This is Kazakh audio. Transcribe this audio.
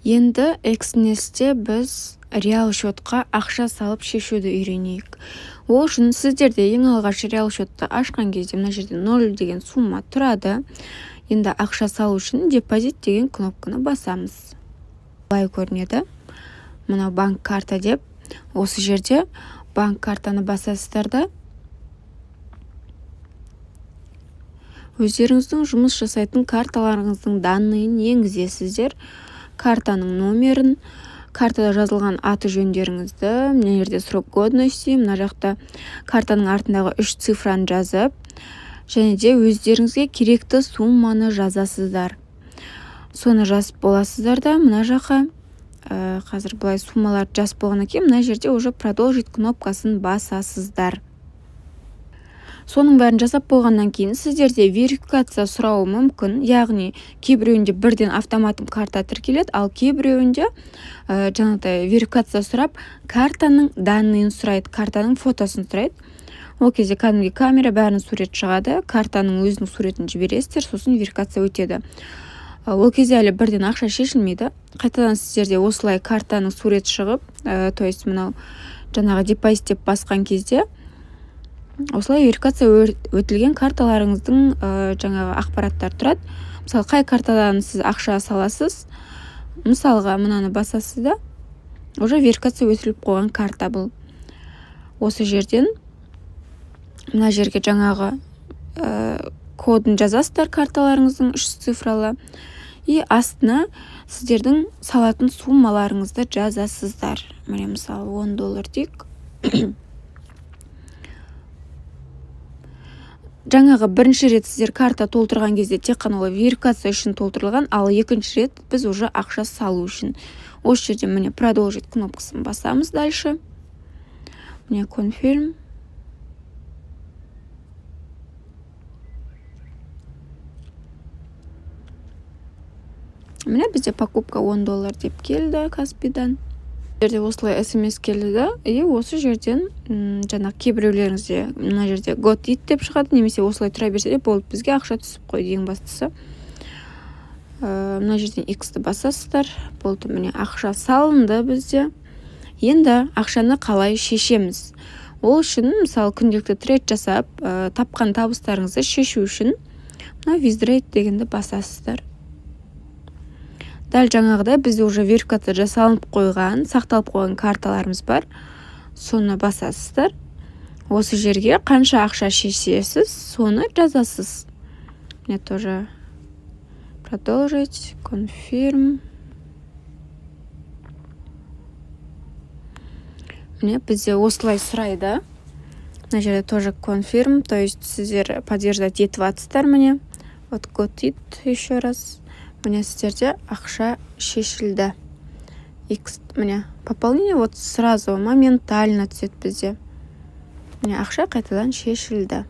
Енді Exness'те біз реал счетқа ақша салып шешуді үйренейік. Ол үшін сіздерде ең алғаш реал счетті ашқан кезде мына жерде 0 деген сумма тұрады. Енді ақша салу үшін депозит деген кнопканы басамыз. Былай көрінеді. Мынау банк карта деп. Осы жерде банк картаны басасыздар да өздеріңіздің жұмыс жасайтын карталарыңыздың данныйын енгізесіздер. Картаның номерін, картада жазылған аты жөндеріңізді, мына жерде срок годности, мына жақта картаның артындағы 3 цифраны жазып, және де өздеріңізге керекті сумманы жазасыздар. Соны жазып боласыздар да, мына жаққа қазір былай суммаларды жазып болғаннан кейін мына жерде уже продолжить кнопкасын басасыздар. Соның бәрін жасап болғаннан кейін сіздерде верификация сұрауы мүмкін, яғни кейбіреуінде бірден автоматом карта тіркеледі, ал кейбіреуінде жаңағыдай верификация сұрап, картаның данныйын сұрайды, картаның фотосын сұрайды. Ол кезде кәдімгі камера бәрінің сурет шығады, картаның өзінің суретін жібересіздер, сосын верификация өтеді. Ол кезде әлі бірден ақша шешілмейді. Қайтадан сіздерде осылай картаның суреті шығып, то есть мынау жаңағы депозит деп басқан кезде осылай верификация өтілген карталарыңыздың жаңағы ақпараттар тұрады. Мысалы, қай картадан сіз ақша саласыз, мысалға мынаны басасыз да, уже верификация өтіліп қойған карта бұл. Осы жерден мына жерге жаңағы кодын жазасыздар карталарыңыздың 3 цифралы. И астына сіздердің салатын суммаларыңызды жазасыздар. Міне мысалы $10 дейік. Жаңағы бірінші рет сіздер карта толтырған кезде тек қана верификация үшін толтырылған, ал екінші рет біз уже ақша салу үшін. Осы жерде міне продолжить кнопкасын басамыз дальше. Міне confirm. Міне бізде покупка $10 деп келді Каспидан. Жерде осылай смс келді да, и осы жерден жаңағы кейбіреулеріңізде мына жерде got it деп шығады, немесе осылай тұра берсе де болды, бізге ақша түсіп қойды ең бастысы. Мына жерден X-ті басасыздар, болды, міне ақша салынды бізде. Енді ақшаны қалай шешеміз? Ол үшін, мысалы, күнделікті трейд жасап, тапқан табыстарыңызды шешу үшін мына withdraw дегенді басасыздар. Дәл жаңағыдай бізде уже верификация жасалынып қойған, сақталып қойған карталарымыз бар. Соны басасыздар. Осы жерге қанша ақша шешесіз, соны жазасыз. Міне тоже продолжить, confirm. Міне бізде осылай сұрайды. Мына жерде тоже confirm, то есть сіздер подтверждать етіп атсыздар міне. Вот got it еще раз. Міне сіздерде ақша шешілді. X, міне, пополнение вот сразу моментально түседі бізде. Міне ақша қайтадан шешілді.